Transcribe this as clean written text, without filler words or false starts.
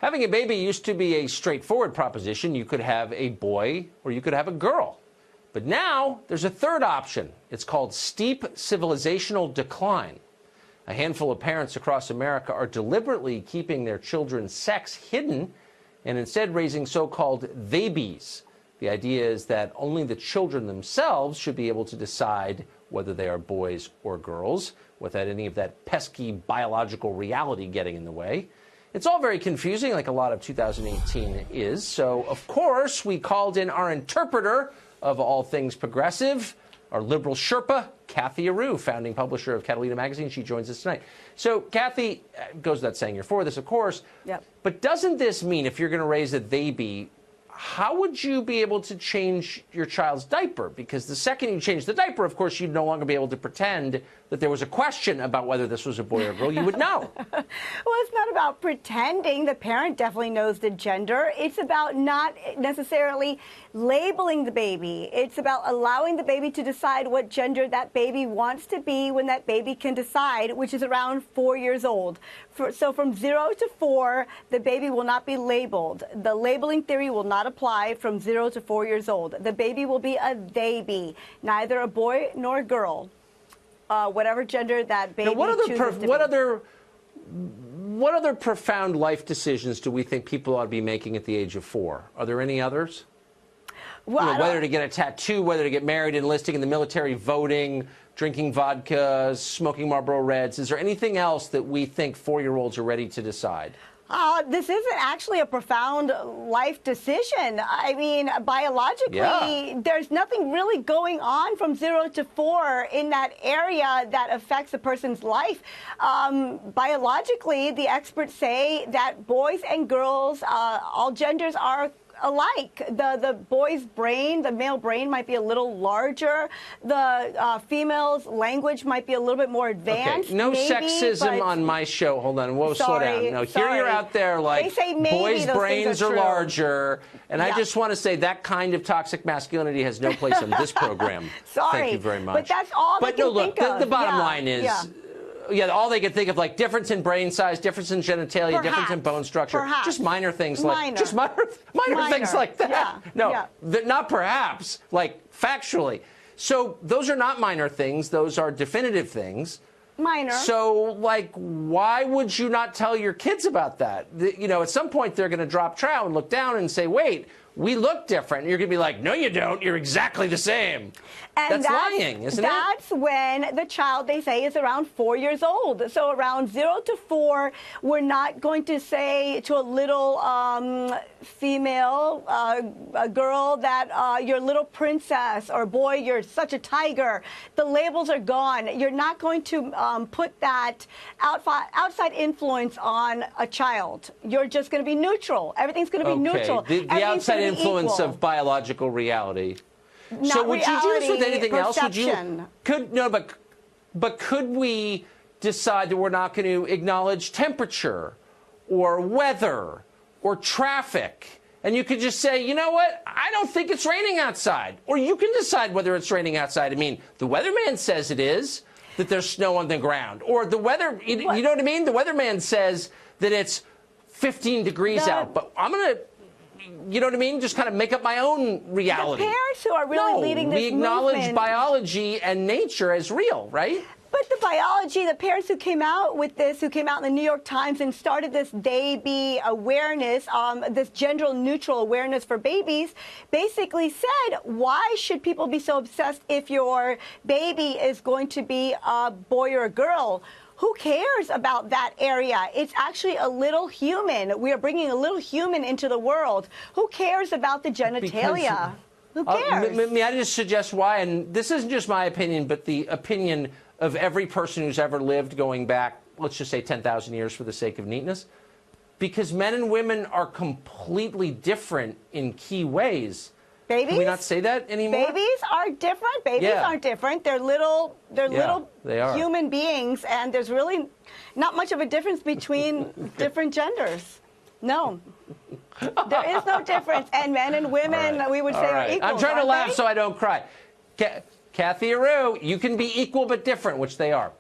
Having a baby used to be a straightforward proposition. You could have a boy or you could have a girl. But now there's a third option. It's called steep civilizational decline. A handful of parents across America are deliberately keeping their children's sex hidden and instead raising so-called theybies. The idea is that only the children themselves should be able to decide whether they are boys or girls, without any of that pesky biological reality getting in the way. It's all very confusing, like a lot of 2018 is. So, of course, we called in our interpreter of all things progressive, our Liberal Sherpa, Kathy Aru, founding publisher of Catalina Magazine. She joins us tonight. So, Kathy, goes without saying you're for this, of course. Yep. But doesn't this mean if you're going to raise a theyby, how would you be able to change your child's diaper? Because the second you change the diaper, of course, you'd no longer be able to pretend that there was a question about whether this was a boy or a girl. You would know. Well, it's not about pretending. The parent definitely knows the gender. It's about not necessarily labeling the baby. It's about allowing the baby to decide what gender that baby wants to be when that baby can decide, which is around 4 years old. So from 0 to 4, the baby will not be labeled. The labeling theory will not apply from 0 to 4 years old. The baby will be a theyby, neither a boy nor a girl. Whatever gender that baby chooses to be. What other profound life decisions do we think people ought to be making at the age of 4? Are there any others? Well, whether to get a tattoo, whether to get married, enlisting in the military, voting, drinking vodka, smoking Marlboro Reds. Is there anything else that we think 4-year-olds are ready to decide? This isn't actually a profound life decision. I mean, biologically, there's nothing really going on from 0 to 4 in that area that affects a person's life. Biologically, the experts say that boys and girls, all genders are alike. The boy's brain, the male brain, might be a little larger. The female's language might be a little bit more advanced. Okay. No maybe, sexism on my show. Hold on. Whoa, slow down. No, here you're out there like they say maybe boys' brains are larger. And yeah. I just want to say that kind of toxic masculinity has no place on this program. Sorry. Thank you very much. But that's all they can think of. The bottom line is... Yeah, all they can think of, like, difference in brain size, difference in genitalia, difference in bone structure. Just minor things like... Just minor things like that. Yeah. No, not perhaps, like, factually. So those are not minor things. Those are definitive things. Minor. So, like, why would you not tell your kids about that? You know, at some point they're going to drop trow and look down and say, wait, we look different. And you're going to be like, no, you don't. You're exactly the same. And that's lying, isn't it? That's when the child, they say, is around 4 years old. So around 0 to 4, we're not going to say to a little female, a girl, that you're a little princess, or boy, you're such a tiger. The labels are gone. You're not going to put that outside influence on a child. You're just going to be neutral. Everything's going to be neutral. The outside influence of biological reality. Not so would you do this with anything perception. else? But could we decide that we're not going to acknowledge temperature or weather or traffic? And you could just say, you know what? I don't think it's raining outside. Or you can decide whether it's raining outside. I mean, the weatherman says it is, that there's snow on the ground. Or the weather, you know what I mean? The weatherman says that it's 15 degrees out. But I'm going to... You know what I mean? Just kind of make up my own reality. The parents who are really leading this movement. We acknowledge biology and nature as real, right? But the biology, the parents who came out with this, who came out in the New York Times and started this theyby awareness, this gender-neutral awareness for babies, basically said, why should people be so obsessed if your baby is going to be a boy or a girl? Who cares about that area? It's actually a little human. We are bringing a little human into the world. Who cares about the genitalia? Who cares? May I just suggest why? And this isn't just my opinion, but the opinion of every person who's ever lived going back, let's just say 10,000 years for the sake of neatness. Because men and women are completely different in key ways. Babies? Can we not say that anymore? Babies are different. Babies aren't different. They're little human beings, and there's really not much of a difference between different genders. No. There is no difference. And men and women, we would say, are equal. I'm trying to laugh so I don't cry. Kathy Aru, you can be equal but different, which they are.